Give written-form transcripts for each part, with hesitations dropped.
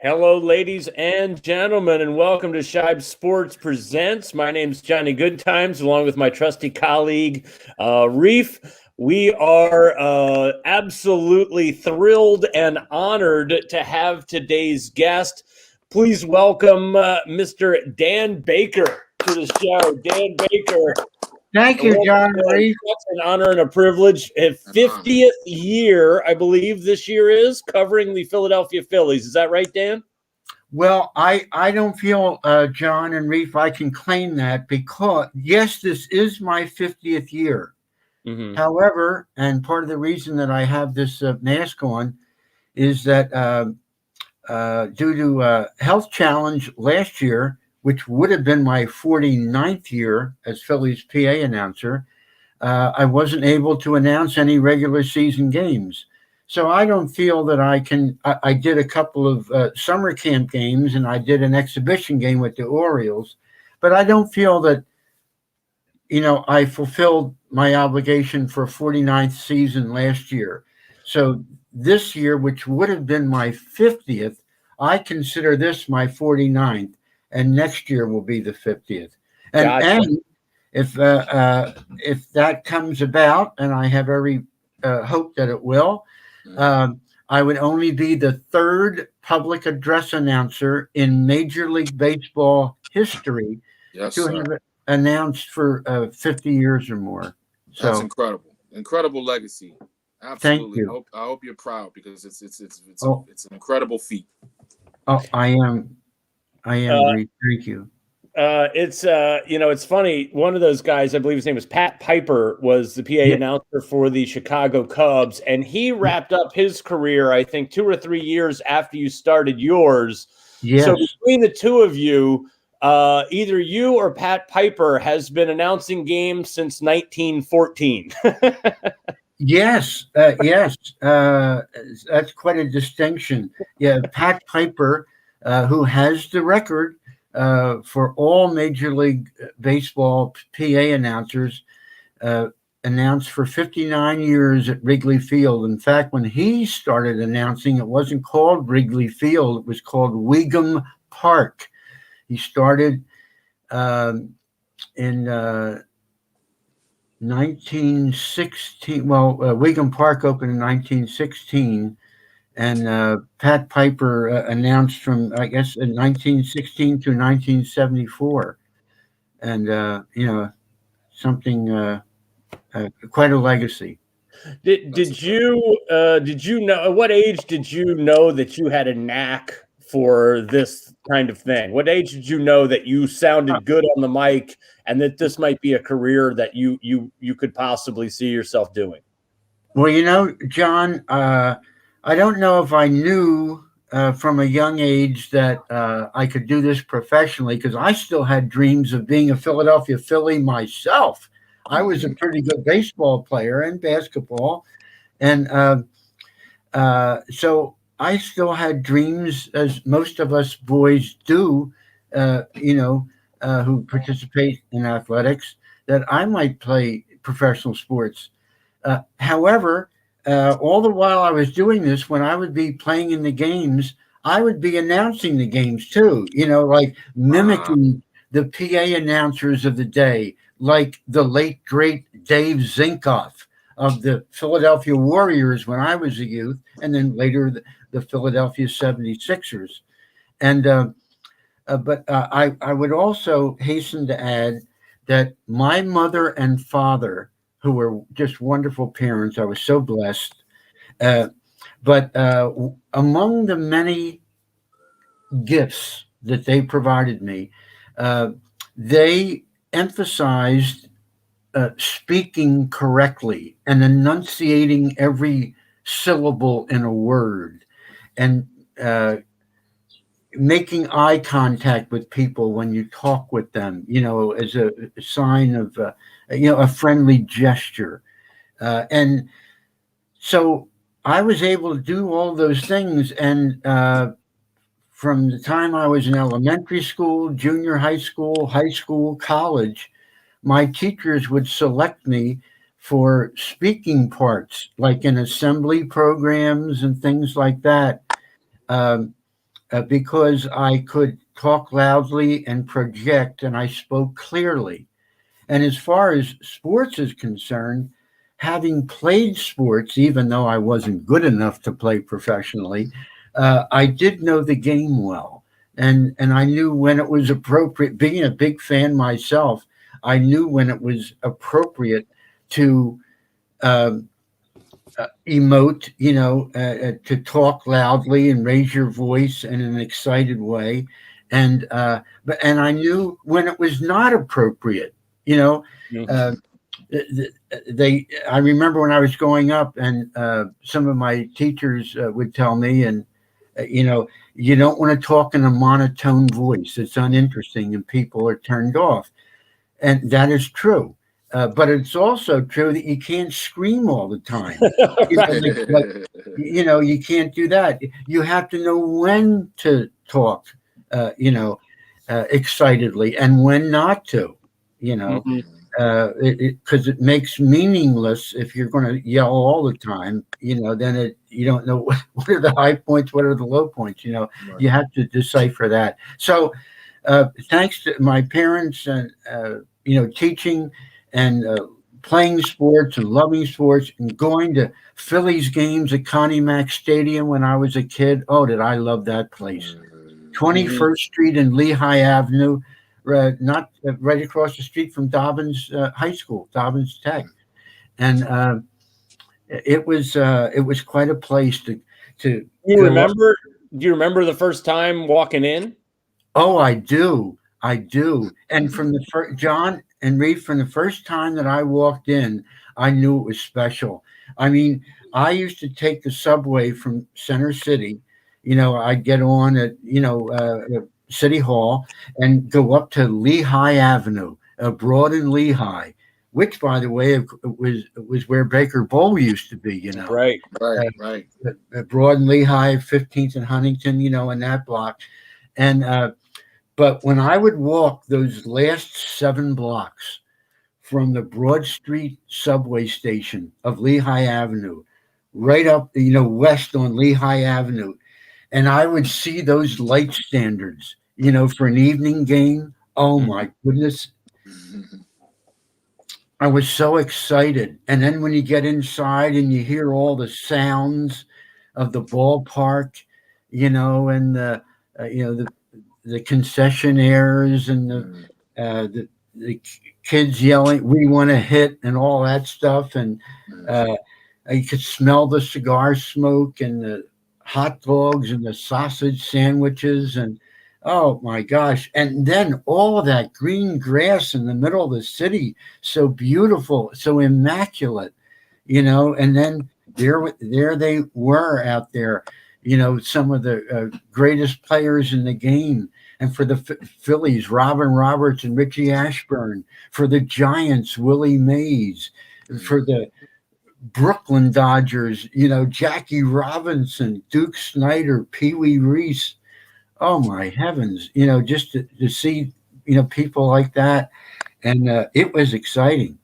Hello, ladies and gentlemen, and welcome to Shibe Sports Presents. My name is Johnny Goodtimes, along with my trusty colleague, Reef. We are absolutely thrilled and honored to have today's guest. Please welcome Mr. Dan Baker to the show. Dan Baker. Thank you, John Reef. It's an honor and a privilege. 50th year, I believe this year is, covering the Philadelphia Phillies. Is that right, Dan? Well, I don't feel, John and Reef, I can claim that because, yes, this is my 50th year. Mm-hmm. However, and part of the reason that I have this mask on is that due to a health challenge last year, which would have been my 49th year as Phillies PA announcer, I wasn't able to announce any regular season games. So I don't feel that I can. I did a couple of summer camp games and I did an exhibition game with the Orioles, but I don't feel that, I fulfilled my obligation for 49th season last year. So this year, which would have been my 50th, I consider this my 49th. And next year will be the 50th. And, Gotcha. and if that comes about, and I have every hope that it will, I would only be the third public address announcer in Major League Baseball history to have announced for 50 years or more. So that's incredible legacy. Absolutely. Thank you. I hope you're proud because it's an incredible feat. Oh, I am. Thank you. It's funny. One of those guys, I believe his name was Pat Piper, was the PA announcer for the Chicago Cubs, and he wrapped up his career, I think, 2 or 3 years after you started yours. Yes. So between the two of you, either you or Pat Piper has been announcing games since 1914. Yes. That's quite a distinction. Yeah, Pat Piper, who has the record for all Major League Baseball PA announcers, announced for 59 years at Wrigley Field. In fact, when he started announcing, it wasn't called Wrigley Field, it was called Weegham Park. He started in 1916. Well, Weegham Park opened in 1916. And Pat Piper announced from, I guess, in 1916 to 1974. And, something, quite a legacy. Did you know, at what age did you know that you had a knack for this kind of thing? What age did you know that you sounded good on the mic and that this might be a career that you could possibly see yourself doing? Well, John, I don't know if I knew from a young age that I could do this professionally, because I still had dreams of being a Philadelphia Philly myself. I was a pretty good baseball player and basketball. And so I still had dreams, as most of us boys do, who participate in athletics, that I might play professional sports. However, all the while I was doing this, when I would be playing in the games, I would be announcing the games too, like mimicking the PA announcers of the day, like the late, great Dave Zinkoff of the Philadelphia Warriors when I was a youth, and then later the Philadelphia 76ers. And but I would also hasten to add that my mother and father, who were just wonderful parents, I was so blessed. But among the many gifts that they provided me, they emphasized speaking correctly and enunciating every syllable in a word, and making eye contact with people when you talk with them, as a sign of, a friendly gesture. And so I was able to do all those things. And from the time I was in elementary school, junior high school, college, my teachers would select me for speaking parts, like in assembly programs and things like that. because I could talk loudly and project, and I spoke clearly. And as far as sports is concerned, having played sports, even though I wasn't good enough to play professionally, I did know the game well. And I knew when it was appropriate. Being a big fan myself, I knew when it was appropriate to emote, to talk loudly and raise your voice in an excited way, and I knew when it was not appropriate. You know, uh, they. I remember when I was growing up, and some of my teachers would tell me, and you don't want to talk in a monotone voice. It's uninteresting, and people are turned off, and that is true. But it's also true that you can't scream all the time. You can't do that. You have to know when to talk, excitedly, and when not to. You know, Mhm. Because it makes meaningless if you're going to yell all the time. Then you don't know what are the high points, what are the low points. Right. You have to decipher that. So, thanks to my parents and teaching and playing sports and loving sports and going to Phillies games at Connie Mack Stadium when I was a kid. Oh, did I love that place? 21st Street and Lehigh Avenue, not right across the street from Dobbins High School, Dobbins Tech, and it was quite a place to You go up. remember? Do you remember the first time walking in? Oh, I do. And from the first, John and Reef, from the first time that I walked in, I knew it was special. I mean, I used to take the subway from Center City. I'd get on at City Hall and go up to Lehigh Avenue, Broad and Lehigh, which, by the way, was where Baker Bowl used to be. Right. Right. Broad and Lehigh, 15th and Huntington, in that block, and. But when I would walk those last 7 blocks from the Broad Street subway station of Lehigh Avenue, right up, west on Lehigh Avenue, and I would see those light standards, for an evening game. Oh my goodness. I was so excited. And then when you get inside and you hear all the sounds of the ballpark, and the concessionaires and the kids yelling, "We want to hit," and all that stuff. And you could smell the cigar smoke and the hot dogs and the sausage sandwiches. And oh my gosh. And then all of that green grass in the middle of the city, so beautiful, so immaculate, and then there they were out there, some of the greatest players in the game. And for the Phillies, Robin Roberts and Richie Ashburn. For the Giants, Willie Mays. For the Brooklyn Dodgers, Jackie Robinson, Duke Snyder, Pee Wee Reese. Oh, my heavens, just to see, people like that. And it was exciting.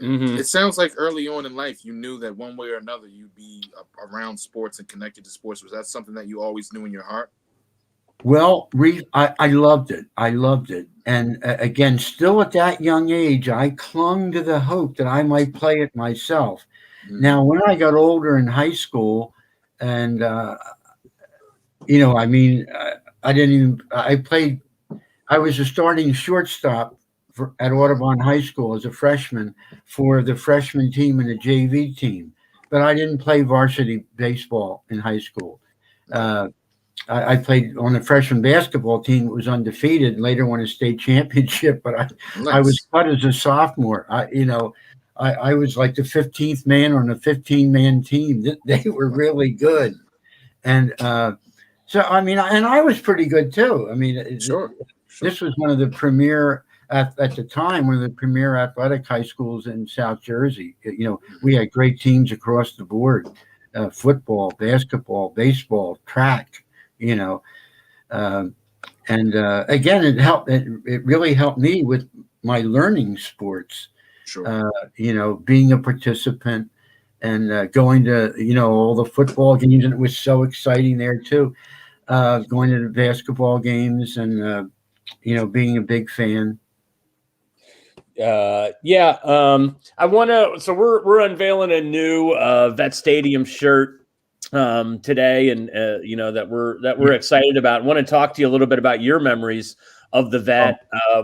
Mm-hmm. It sounds like early on in life, you knew that one way or another you'd be around sports and connected to sports. Was that something that you always knew in your heart? Well, I loved it. And again, still at that young age, I clung to the hope that I might play it myself. Now, when I got older in high school, and, I was a starting shortstop at Audubon High School as a freshman for the freshman team and the JV team, but I didn't play varsity baseball in high school. I played on the freshman basketball team. It was undefeated and later won a state championship, but I was cut as a sophomore. I was like the 15th man on a 15-man team. They were really good. And so, and I was pretty good too. Sure. This was one of the premier, at the time, one of the premier athletic high schools in South Jersey. We had great teams across the board, football, basketball, baseball, track, and again, it helped. It really helped me with my learning sports. Sure. Being a participant and going to all the football games, and it was so exciting there too. going to the basketball games and being a big fan. Yeah. I want to. So we're unveiling a new Vet Stadium shirt today, and that we're excited about. Want to talk to you a little bit about your memories of the Vet.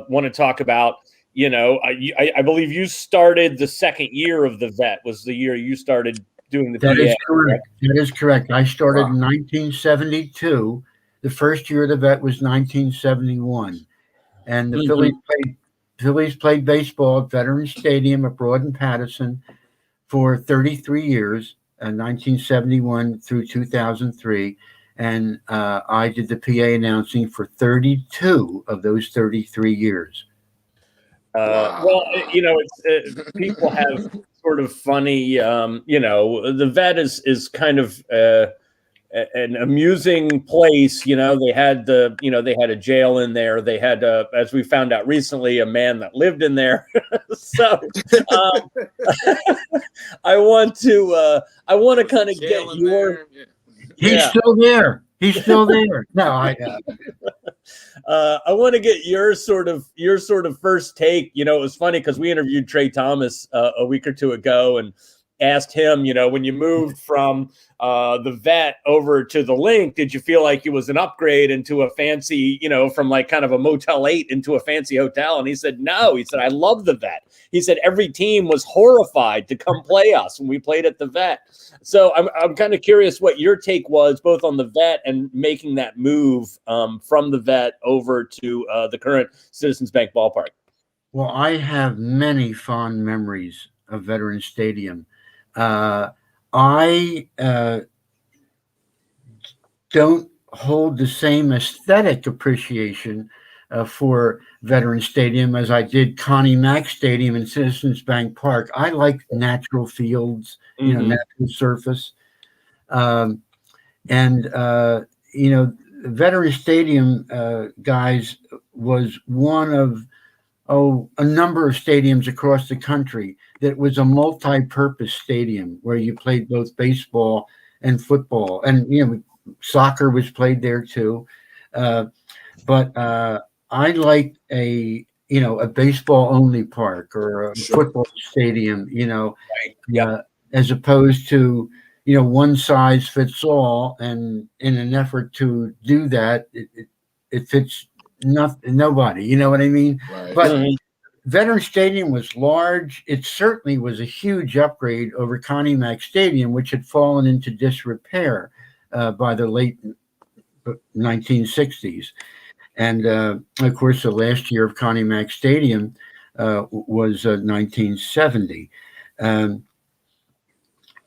Want to talk about I believe you started the second year of the Vet was the year you started doing the That PA. is correct. That is correct. I started Wow. in 1972. The first year of the Vet was 1971, and the Mhm. Phillies played baseball at Veterans Stadium at Broad and Pattison for 33 years, 1971 through 2003. And I did the PA announcing for 32 of those 33 years. Well, it's people have sort of funny, the Vet is kind of an amusing place. They had they had a jail in there. They had, as we found out recently, a man that lived in there. So I want to kind of get your. He's still there. He's still there. No, I want to get your sort of first take. It was funny because we interviewed Trey Thomas a week or two ago and asked him, when you moved from the Vet over to the Link, did you feel like it was an upgrade into a fancy, from like kind of a Motel 8 into a fancy hotel? And he said, no. He said, I love the Vet. He said every team was horrified to come play us when we played at the Vet. So I'm kind of curious what your take was both on the Vet and making that move from the Vet over to the current Citizens Bank Ballpark. Well, I have many fond memories of Veterans Stadium. I don't hold the same aesthetic appreciation for Veterans Stadium as I did Connie Mack Stadium and Citizens Bank Park. I like natural fields, natural surface. Veterans Stadium, guys, was one of a number of stadiums across the country that was a multi-purpose stadium where you played both baseball and football, and soccer was played there too. But I like a baseball only park or a football stadium, as opposed to one size fits all. And in an effort to do that, it fits nobody. You know what I mean? Right. But Veterans Stadium was large. It certainly was a huge upgrade over Connie Mack Stadium, which had fallen into disrepair by the late 1960s. And of course, the last year of Connie Mack Stadium was 1970.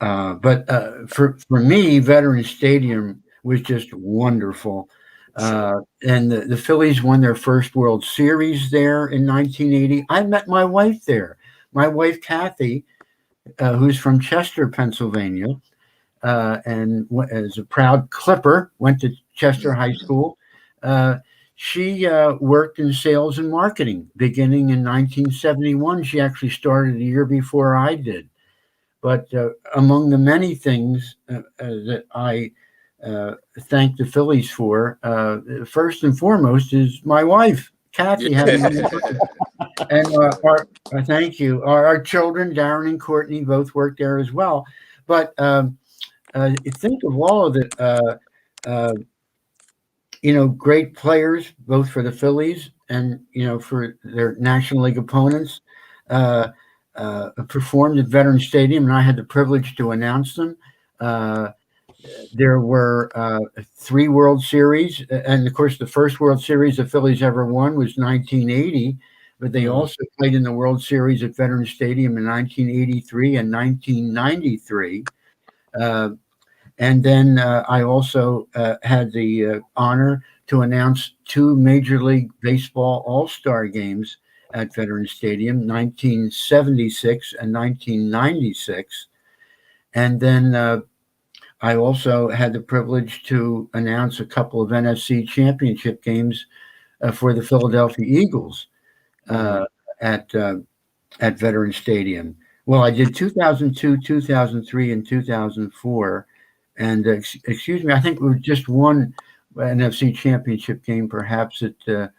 But for me, Veterans Stadium was just wonderful. And the Phillies won their first World Series there in 1980. I met my wife there. My wife, Kathy, who's from Chester, Pennsylvania, and as a proud Clipper, went to Chester High School. She worked in sales and marketing beginning in 1971. She actually started a year before I did. But among the many things that I thank the Phillies for, first and foremost is my wife, Kathy. And thank you. Our children, Darren and Courtney, both work there as well. But think of all of it. Great players, both for the Phillies and for their National League opponents. Performed at Veterans Stadium, and I had the privilege to announce them. There were 3 World Series, and of course, the first World Series the Phillies ever won was 1980. But they also played in the World Series at Veterans Stadium in 1983 and 1993. And then I also had the honor to announce 2 Major League Baseball All-Star games at Veterans Stadium, 1976 and 1996. And then I also had the privilege to announce a couple of NFC championship games for the Philadelphia Eagles at Veterans Stadium. Well, I did 2002, 2003, and 2004. And excuse me, I think we just one NFC Championship game, perhaps at.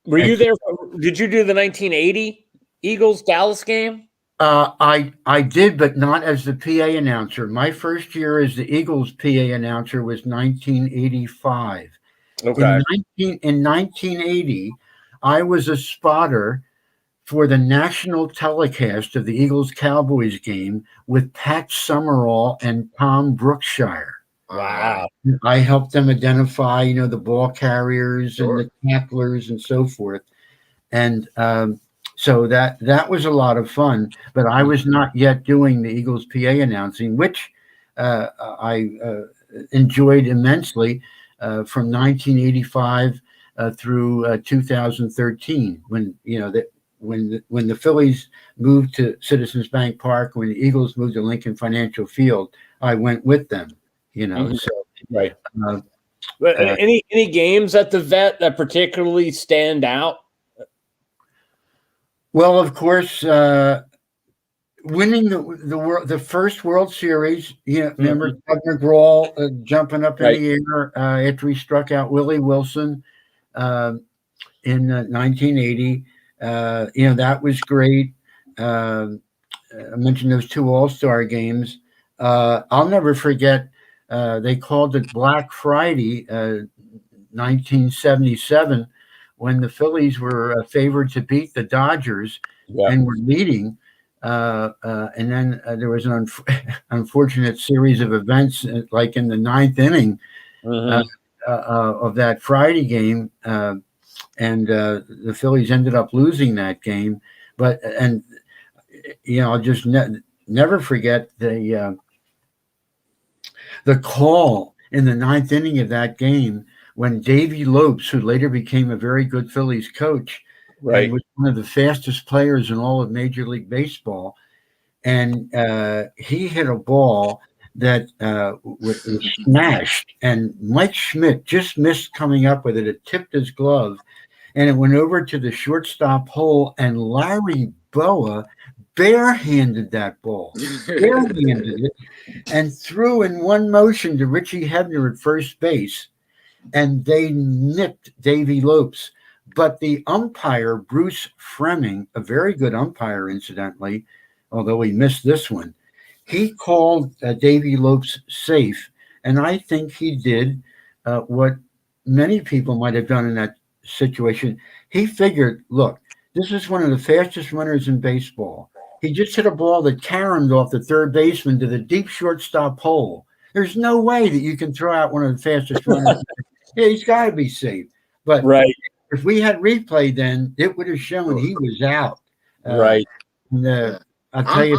Were you there? Did you do the 1980 Eagles Dallas game? I did, but not as the PA announcer. My first year as the Eagles PA announcer was 1985. Okay. In 1980, I was a spotter for the national telecast of the Eagles Cowboys game with Pat Summerall and Tom Brookshire. Wow. I helped them identify, the ball carriers Sure. and the tacklers and so forth. And so that was a lot of fun. But I was not yet doing the Eagles PA announcing, which I enjoyed immensely from 1985 through 2013, when when the Phillies moved to Citizens Bank Park, when the Eagles moved to Lincoln Financial Field, I went with them. So right. But any games at the Vet that particularly stand out? Well, of course, winning the first World Series. Remember Doug McGraw jumping up in the air after he struck out Willie Wilson in 1980. That was great. I mentioned those two All-Star games. I'll never forget. They called it Black Friday, 1977, when the Phillies were favored to beat the Dodgers and were leading. And then there was an unfortunate series of events, like in the ninth inning of that Friday game, and the Phillies ended up losing that game. But I'll just never forget the call in the ninth inning of that game when Davey Lopes, who later became a very good Phillies coach, and was one of the fastest players in all of Major League Baseball, and he hit a ball that was smashed, and Mike Schmidt just missed coming up with it. It tipped his glove, and it went over to the shortstop hole, and Larry Boa barehanded that ball, barehanded it, and threw in one motion to Richie Hebner at first base, and they nipped Davey Lopes. But the umpire, Bruce Fremming, a very good umpire, incidentally, although he missed this one, he called Davey Lopes safe, and I think he did what many people might have done in that situation. He figured, look, this is one of the fastest runners in baseball. He just hit a ball that caromed off the third baseman to the deep shortstop hole. There's no way that you can throw out one of the fastest runners. He's got to be safe. But if we had replay, then it would have shown he was out. I'll tell you,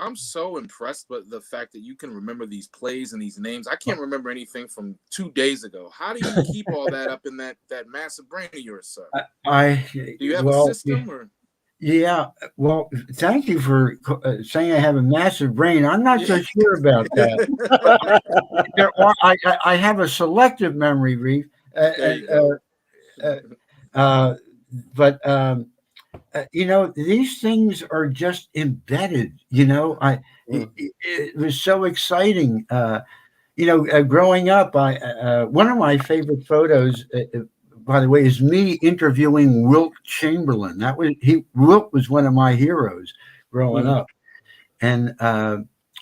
I'm so impressed with the fact that you can remember these plays and these names. I can't remember anything from 2 days ago. How do you keep all that up in that massive brain of yours, sir? Do you have a system or? Yeah, well, thank you for saying I have a massive brain. I'm not so sure about that. I have a selective memory, Reef. But these things are just embedded. It was so exciting. Growing up, one of my favorite photos, by the way, is me interviewing Wilt Chamberlain. Wilt was one of my heroes growing up, and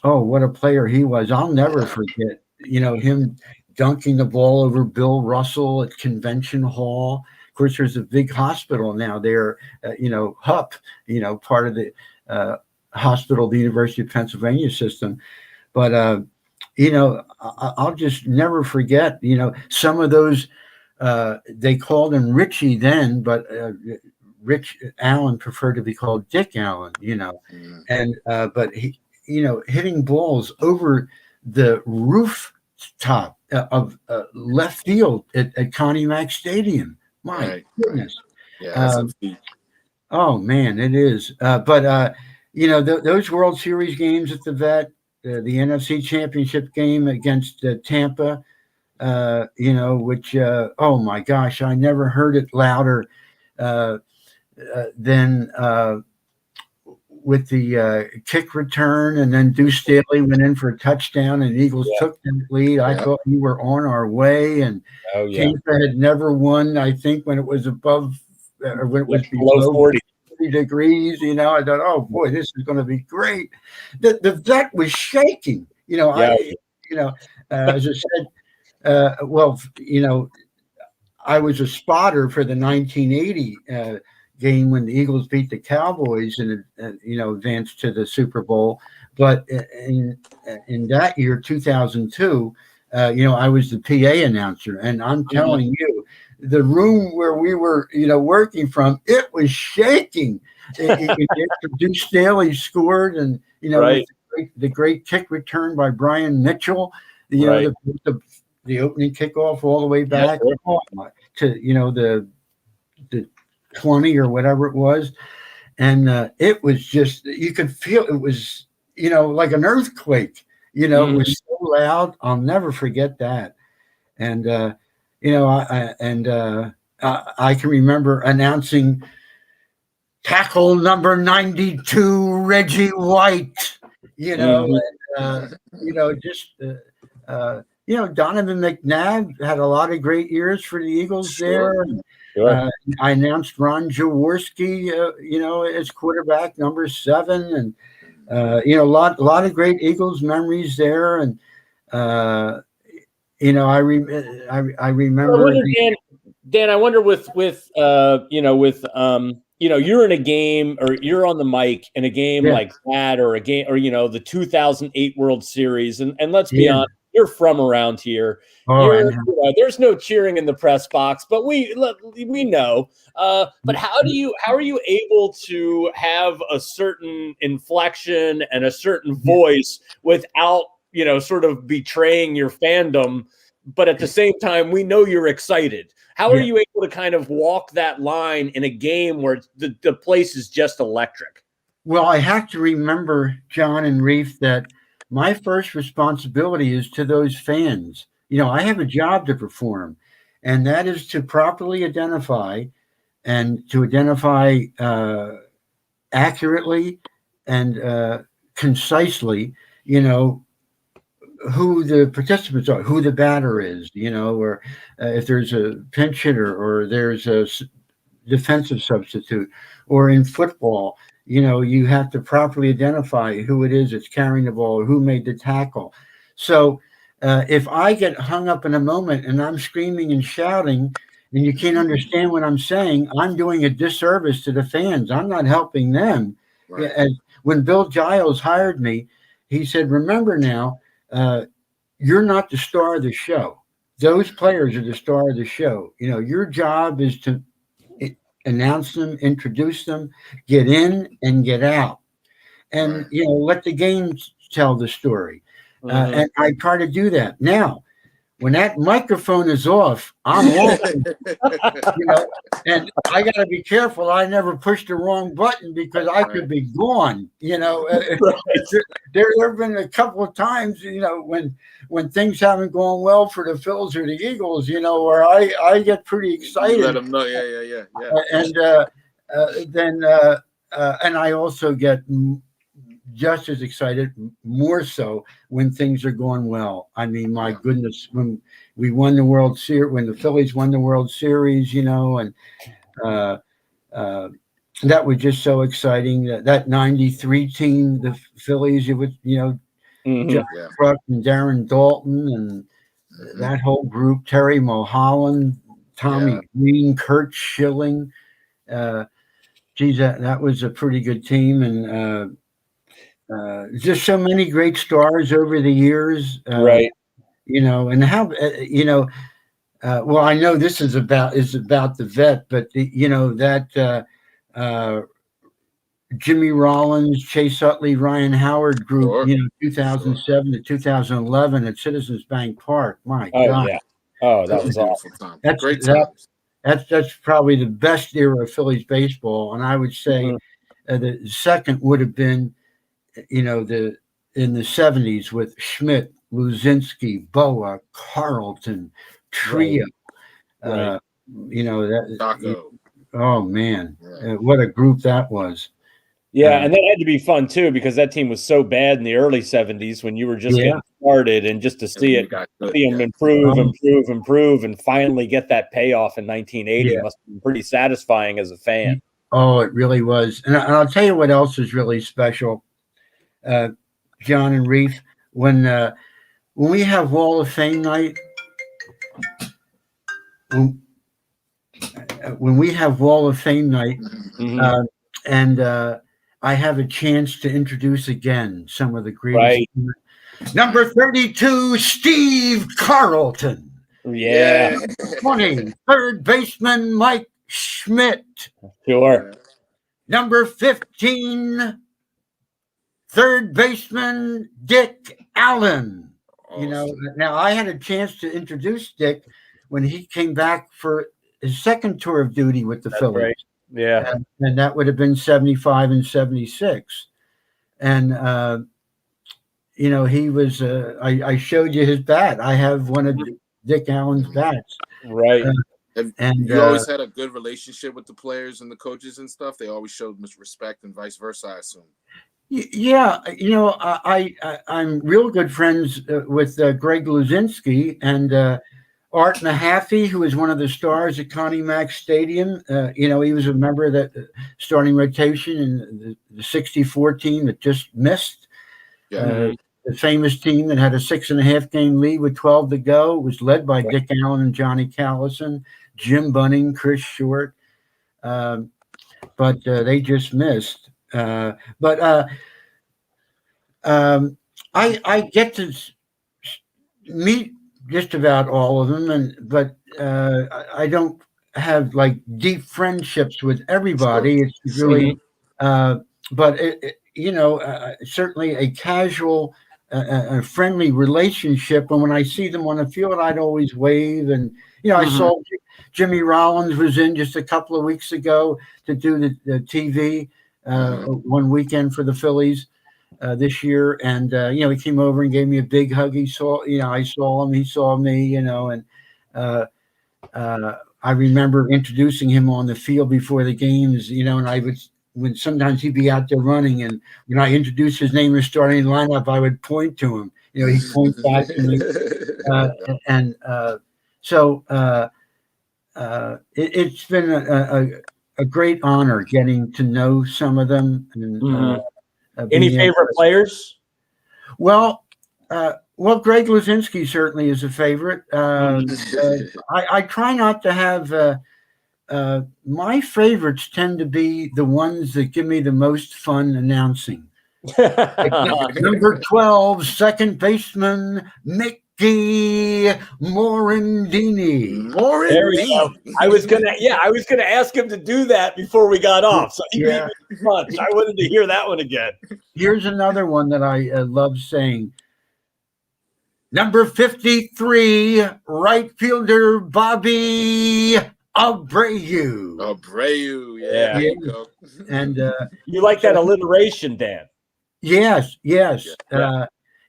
what a player he was! I'll never forget, him dunking the ball over Bill Russell at Convention Hall. Of course, there's a big hospital now there, HUP, part of the hospital of the University of Pennsylvania system. But I'll just never forget, some of those. They called him Richie then, but Rich Allen preferred to be called Dick Allen, and but he, hitting balls over the rooftop of left field at Connie Mack Stadium. My goodness. Yeah, that's a feat. Oh man, it is. But those World Series games at the Vet, the NFC Championship game against Tampa. Which, oh my gosh, I never heard it louder than with the kick return, and then Deuce Staley went in for a touchdown, and Eagles took that lead. I thought we were on our way, and Tampa had never won. I think when it was above or when it was below 40 degrees, I thought, oh boy, this is going to be great. The vet was shaking, as I said, I was a spotter for the 1980 game when the Eagles beat the Cowboys and advanced to the Super Bowl. But in that year, 2002, I was the PA announcer, and I'm telling you, the room where we were, working from, it was shaking. Deuce Staley scored, and the great kick return by Brian Mitchell. The opening kickoff all the way back to the 20 or whatever it was, and it was just, you could feel it was like an earthquake. It was so loud. I'll never forget that. And I can remember announcing tackle number 92, Reggie White. Donovan McNabb had a lot of great years for the Eagles there. Sure. I announced Ron Jaworski, as quarterback number 7, and a lot of great Eagles memories there. And I remember. Dan, I wonder with you're in a game, or you're on the mic in a game like that, or a game, or the 2008 World Series, and let's be honest, you're from around here. There's no cheering in the press box, but we know. But how are you able to have a certain inflection and a certain voice without sort of betraying your fandom, but at the same time we know you're excited? How are you able to kind of walk that line in a game where the place is just electric? Well, I have to remember, John and Reef, that my first responsibility is to those fans. I have a job to perform, and that is to properly identify accurately and concisely, who the participants are, who the batter is, or if there's a pinch hitter or there's a defensive substitute, or in football, you have to properly identify who it is that's carrying the ball, or who made the tackle. So if I get hung up in a moment and I'm screaming and shouting and you can't understand what I'm saying, I'm doing a disservice to the fans. I'm not helping them. Right. And when Bill Giles hired me, he said, remember now, you're not the star of the show. Those players are the star of the show. Your job is to announce them, introduce them, get in and get out, and let the game tell the story. And I try to do that. Now, when that microphone is off, I'm off. And I got to be careful I never push the wrong button, because I could be gone. There have been a couple of times, when things haven't gone well for the Phillies or the Eagles, where I get pretty excited. Let them know, yeah. And I also get just as excited, more so, when things are going well. I mean, my goodness, when we won the World Series, when the Phillies won the World Series, and that was just so exciting. That 93 team, the Phillies, it was, John Kruk and Darren Dalton and that whole group, Terry Mulholland, Tommy Green, Kurt Schilling. That was a pretty good team. And just so many great stars over the years, and how, well, I know this is about the vet, but Jimmy Rollins, Chase Utley, Ryan Howard group, 2007 to 2011 at Citizens Bank Park. My God. Yeah. Oh, that was awesome. That's great times. That's probably the best era of Phillies baseball. And I would say the second would have been, in the 70s with Schmidt, Luzinski, Boa, Carlton, Trio. Taco. Oh man, what a group that was. Yeah, and that had to be fun too, because that team was so bad in the early '70s when you were just getting started, and just to see them improve, and finally get that payoff in 1980 must have been pretty satisfying as a fan. Oh, it really was. And I'll tell you what else is really special, John and Reef, when we have Wall of Fame night. When we have Wall of Fame night, and I have a chance to introduce again some of the greatest. Right. Number 32, Steve Carlton. Yeah. 20, third baseman Mike Schmidt. Sure. Number 15, third baseman Dick Allen. Awesome. You know, now I had a chance to introduce Dick when he came back for his second tour of duty with the Phillies. Right. Yeah. And that would have been 75 and 76. And, you know, he was, I showed you his bat. I have one of Dick Allen's bats. Right. And you always had a good relationship with the players and the coaches and stuff. They always showed much respect and vice versa, I assume. Yeah, you know, I'm real good friends with Greg Luzinski and Art Mahaffey, who was one of the stars at Connie Mack Stadium. You know, he was a member of that starting rotation in the '64 team that just missed. Yeah. The famous team that had a 6.5 game lead with 12 to go. It was led by Dick Allen and Johnny Callison, Jim Bunning, Chris Short. But they just missed. But I get to meet just about all of them, but I don't have like deep friendships with everybody. It's really, but you know, certainly a casual, a friendly relationship. And when I see them on the field, I'd always wave. And you know, I saw Jimmy Rollins was in just a couple of weeks ago to do the TV one weekend for the Phillies. This year, and you know, he came over and gave me a big hug. He saw, you know, I saw him, he saw me, you know, and I remember introducing him on the field before the games, you know, and I would, when sometimes he'd be out there running, and when I introduced his name and starting lineup, I would point to him, you know, he'd point back to me, so it's been a great honor getting to know some of them. And, any favorite players? Well, Greg Luzinski certainly is a favorite. I try not to have my favorites tend to be the ones that give me the most fun announcing. Number 12, second baseman Mickey Morandini. There we go. I was gonna ask him to do that before we got off. So he beat me much. I wanted to hear that one again. Here's another one that I love saying. Number 53, right fielder Bobby Abreu. Abreu, yeah. There you go. And you like that alliteration, Dan? Yes.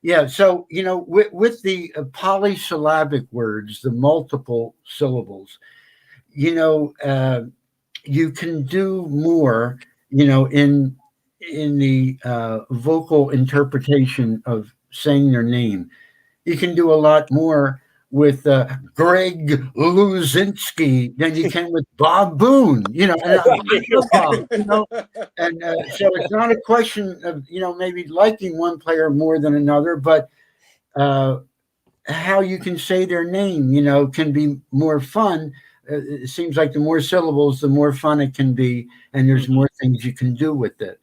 Yeah, so, you know, with the polysyllabic words, the multiple syllables, you know, you can do more, you know, in the vocal interpretation of saying their name. You can do a lot more with Greg Luzinski than you can with Bob Boone, you know, and Bob, you know, and so it's not a question of, you know, maybe liking one player more than another, but how you can say their name, you know, can be more fun. It seems like the more syllables, the more fun it can be, and there's more things you can do with it.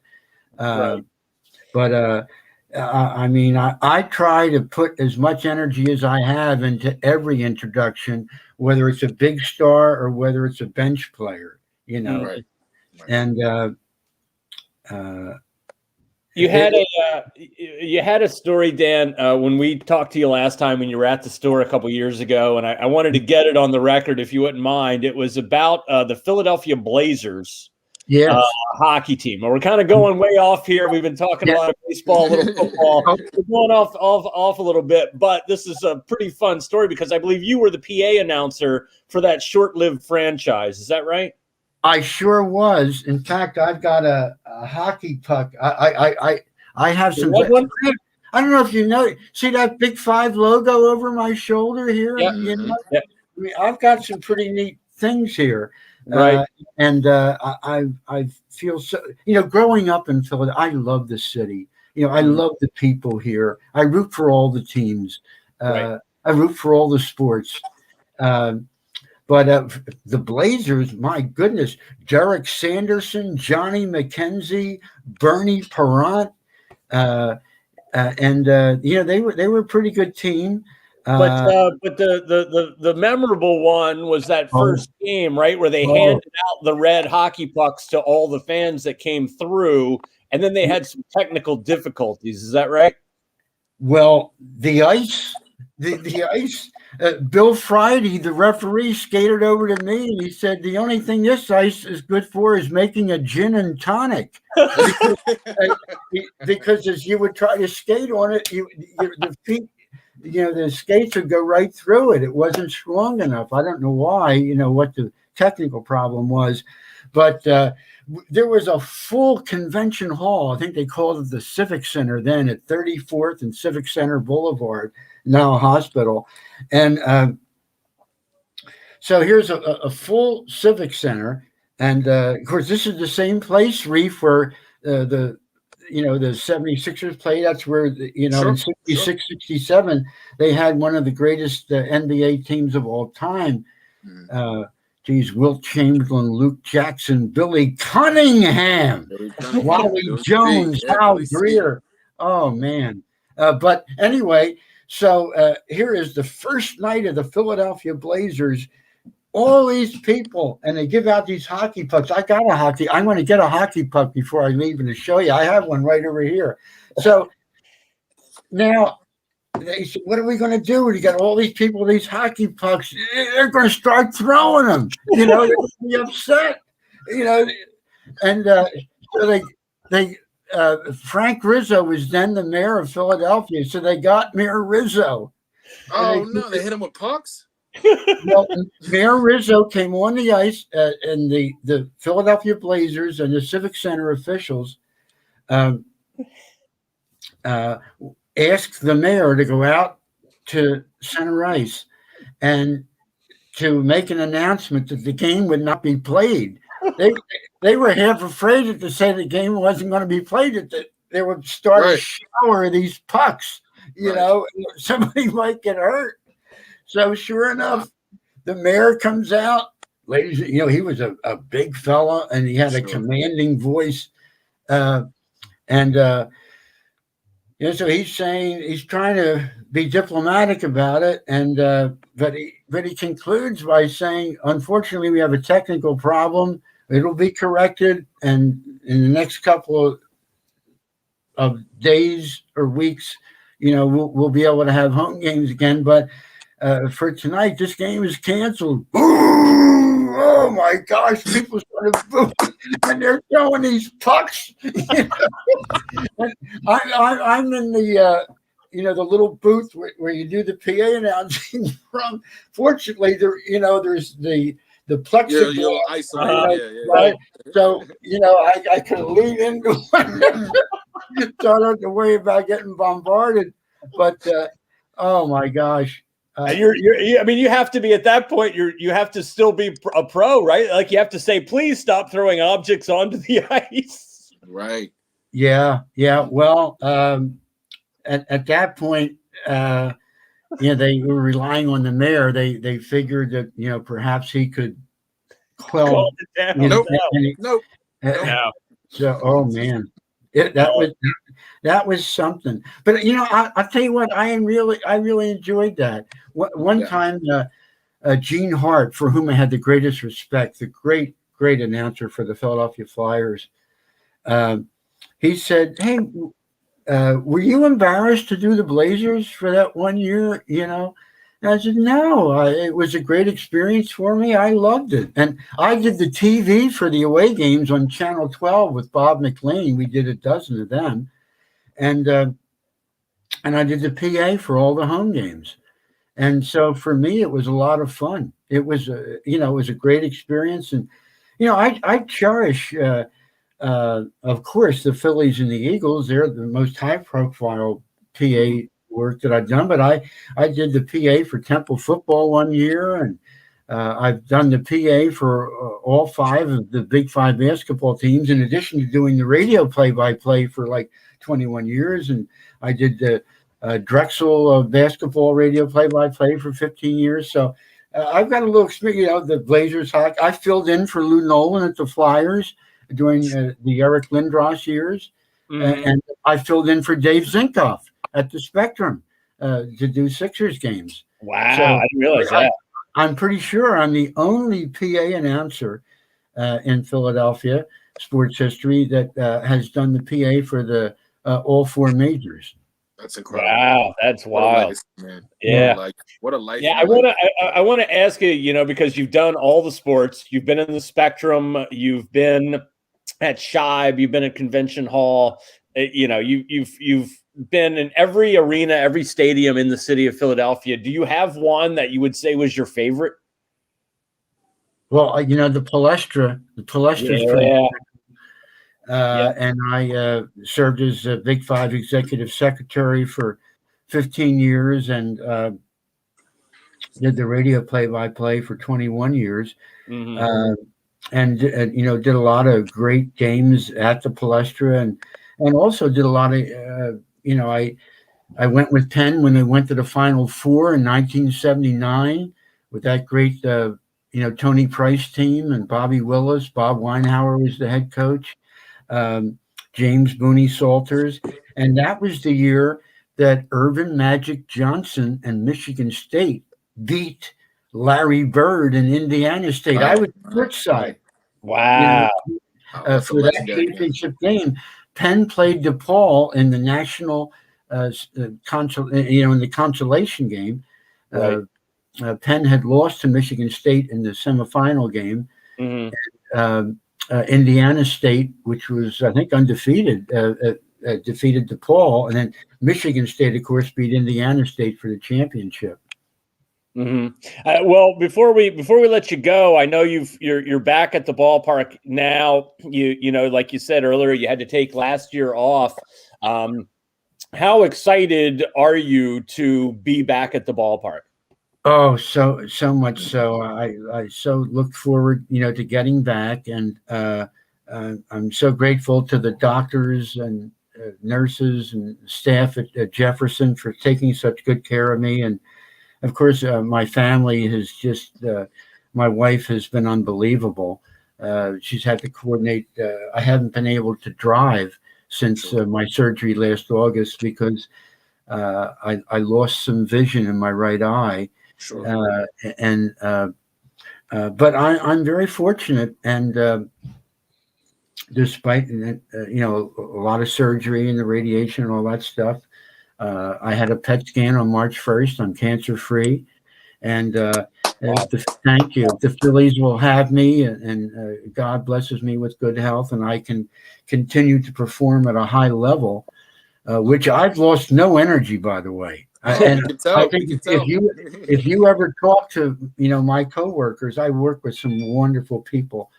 But I mean, I try to put as much energy as I have into every introduction, whether it's a big star or whether it's a bench player, you know. Right. And you had a story, Dan, when we talked to you last time when you were at the store a couple years ago, and I wanted to get it on the record if you wouldn't mind. It was about the Philadelphia Blazers. Hockey team. Well, we're kind of going way off here. We've been talking a lot of baseball, a little football. We're going off a little bit, but this is a pretty fun story because I believe you were the PA announcer for that short-lived franchise. Is that right? I sure was. In fact, I've got a hockey puck. I have some. I don't know if you know. See that Big Five logo over my shoulder here? Yeah. You know? Yeah. I mean, I've got some pretty neat things here. Right. I feel so. Growing up in Philadelphia, I love the city. I love the people here. I root for all the teams. Right. I root for all the sports. But the Blazers, my goodness, Derek Sanderson, Johnny McKenzie, Bernie Parent, they were a pretty good team. But the memorable one was that first game, right, where they handed out the red hockey pucks to all the fans that came through, and then they had some technical difficulties. Is that right? Well, the ice. Bill Friday, the referee, skated over to me and he said, "The only thing this ice is good for is making a gin and tonic." Because as you would try to skate on it, the feet, the skates would go right through it. It wasn't strong enough. I don't know why. What the technical problem was, but there was a full convention hall. I think they called it the Civic Center then at 34th and Civic Center Boulevard, now a hospital. And so here's a full Civic Center. And of course, this is the same place, Reef, where the 76ers play. That's where, in 66, 67, they had one of the greatest NBA teams of all time. Wilt Chamberlain, Luke Jackson, Billy Cunningham, Wally Jones, Hal Greer. Oh, man. But anyway, so here is the first night of the Philadelphia Blazers. All these people, and they give out these hockey pucks. I'm going to get a hockey puck before I leave and to show you. I have one right over here. So now they said, "What are we going to do? We got all these people with these hockey pucks. They're going to start throwing them. They're going to be upset. And so they Frank Rizzo was then the mayor of Philadelphia, so they got Mayor Rizzo. Oh no, they hit him with pucks. Well, Mayor Rizzo came on the ice, and the Philadelphia Blazers and the Civic Center officials asked the mayor to go out to center ice and to make an announcement that the game would not be played. They were half afraid to say the game wasn't going to be played, that they would start a shower of these pucks. Somebody might get hurt. So sure enough, the mayor comes out. Ladies, he was a big fella and he had a commanding voice. So he's saying he's trying to be diplomatic about it, and but he concludes by saying, "Unfortunately, we have a technical problem. It'll be corrected, and in the next couple of days or weeks, we'll be able to have home games again. But for tonight, this game is canceled." Oh my gosh! People started booing, and they're throwing these pucks. I'm in the the little booth where you do the PA announcing from. Fortunately, there's the plexiglass, right? So I could lean into it, so I don't have to worry about getting bombarded. But oh my gosh. You have to be at that point. You have to still be a pro, right? Like you have to say, "Please stop throwing objects onto the ice." Right. Yeah. Well, at that point, they were relying on the mayor. They figured that perhaps he could quell it down. Nope. So, oh man, that was something. But I tell you what, I really enjoyed that. One time, Gene Hart, for whom I had the greatest respect, the great announcer for the Philadelphia Flyers, he said, "Hey, were you embarrassed to do the Blazers for that 1 year?" And I said, "No, it was a great experience for me. I loved it." And I did the TV for the away games on Channel 12 with Bob McLean. We did a dozen of them. And I did the PA for all the home games. And so for me, it was a lot of fun. It was it was a great experience. And I cherish, of course, the Phillies and the Eagles. They're the most high-profile PA work that I've done. But I did the PA for Temple football one year, and I've done the PA for all 5 of the Big 5 basketball teams, in addition to doing the radio play-by-play for like 21 years. And I did the Drexel basketball radio play-by-play for 15 years. So I've got a little experience. The Blazers hockey. I filled in for Lou Nolan at the Flyers during the Eric Lindros years, and I filled in for Dave Zinkoff at the Spectrum to do Sixers games. Wow, So I didn't realize that. I'm pretty sure I'm the only PA announcer in Philadelphia sports history that has done the PA for the all 4 majors. That's incredible. Wow, that's wild. Legacy, man. Yeah. What a life. Yeah, I want to ask you, because you've done all the sports. You've been in the Spectrum. You've been at Shibe. You've been at Convention Hall. You've been in every arena, every stadium in the city of Philadelphia. Do you have one that you would say was your favorite? Well, the Palestra. The Palestra's pretty. And I served as a Big 5 executive secretary for 15 years and did the radio play-by-play for 21 years. And did a lot of great games at the Palestra, and also did a lot of, I went with Penn when they went to the Final Four in 1979 with that great, Tony Price team and Bobby Willis. Bob Weinhauer was the head coach. James Booney Salters, and that was the year that Irvin Magic Johnson and Michigan State beat Larry Bird and Indiana State. I was courtside. Wow! For that championship game, Penn played DePaul in the national in the consolation game. Right. Penn had lost to Michigan State in the semifinal game. Indiana State, which was, I think, undefeated, defeated DePaul, and then Michigan State, of course, beat Indiana State for the championship. Well, before we let you go, I know you're back at the ballpark now. Like you said earlier, you had to take last year off. How excited are you to be back at the ballpark? Oh, so much so. I so look forward, to getting back, and I'm so grateful to the doctors and nurses and staff at Jefferson for taking such good care of me, and of course my family has just. My wife has been unbelievable. She's had to coordinate. I haven't been able to drive since my surgery last August because I lost some vision in my right eye. Sure. But I'm very fortunate, and despite a lot of surgery and the radiation and all that stuff, I had a PET scan on March 1st. I'm cancer free, and thank you. The Phillies will have me, and God blesses me with good health, and I can continue to perform at a high level, which I've lost no energy, by the way. And I think if you ever talk to my coworkers, I work with some wonderful people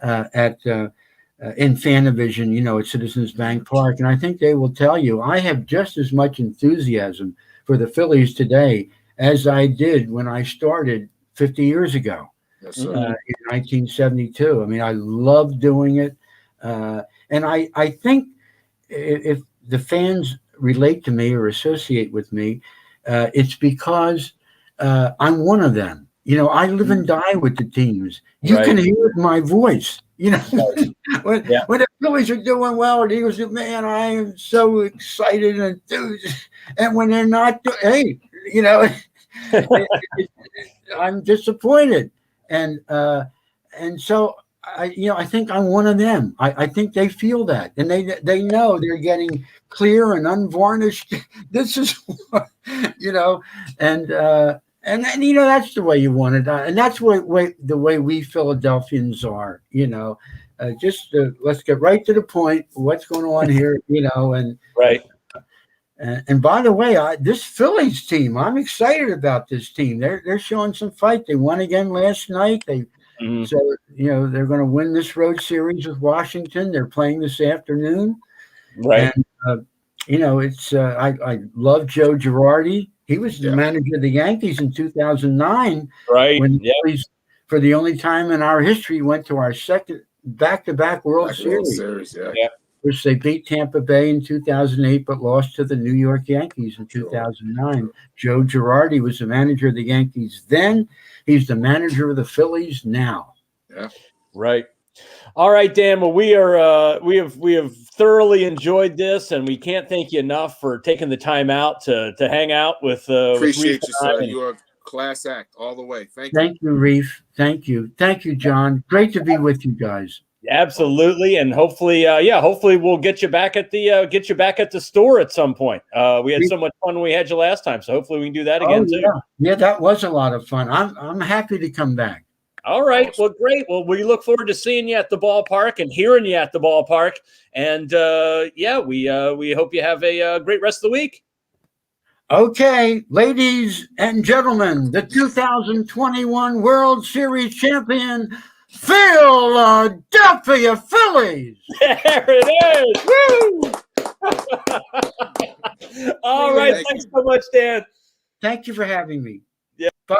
in Fanavision, at Citizens Bank Park, and I think they will tell you I have just as much enthusiasm for the Phillies today as I did when I started 50 years ago. Yes, sir. In 1972. I mean, I love doing it, and I think if the fans relate to me or associate with me, it's because I'm one of them. I live and die with the teams. You can hear it in my voice. When the Phillies are doing well, or the Eagles, man, I am so excited and enthused. And when they're not, I'm disappointed. And so I think I'm one of them. I think they feel that, and they know they're getting clear and unvarnished. This is, and that's the way you want it, and that's the way we Philadelphians are. Let's get right to the point. What's going on here? And right. And by the way, this Phillies team, I'm excited about this team. They're showing some fight. They won again last night. They Mhm. So, they're going to win this road series with Washington. They're playing this afternoon. Right. And, it's I love Joe Girardi. He was the manager of the Yankees in 2009. Right. When the Phillies, for the only time in our history, went to our second back-to-back World Series. Yeah. Which they beat Tampa Bay in 2008, but lost to the New York Yankees in 2009. Joe Girardi was the manager of the Yankees then. He's the manager of the Phillies now. Yeah. Right. All right, Dan. Well, we have thoroughly enjoyed this, and we can't thank you enough for taking the time out to hang out with. Appreciate you, sir. You are a class act all the way. Thank you, Reef. Thank you, John. Great to be with you guys. Absolutely, and hopefully, hopefully we'll get you back at the store at some point. We had so much fun when we had you last time, so hopefully we can do that again too. Yeah, that was a lot of fun. I'm happy to come back. All right, well, great. Well, we look forward to seeing you at the ballpark and hearing you at the ballpark, and we hope you have a great rest of the week. Okay, ladies and gentlemen, the 2021 World Series champion, Philadelphia Phillies. There it is. Woo! All right. Thanks so much, Dan. Thank you for having me. Yeah. Bye.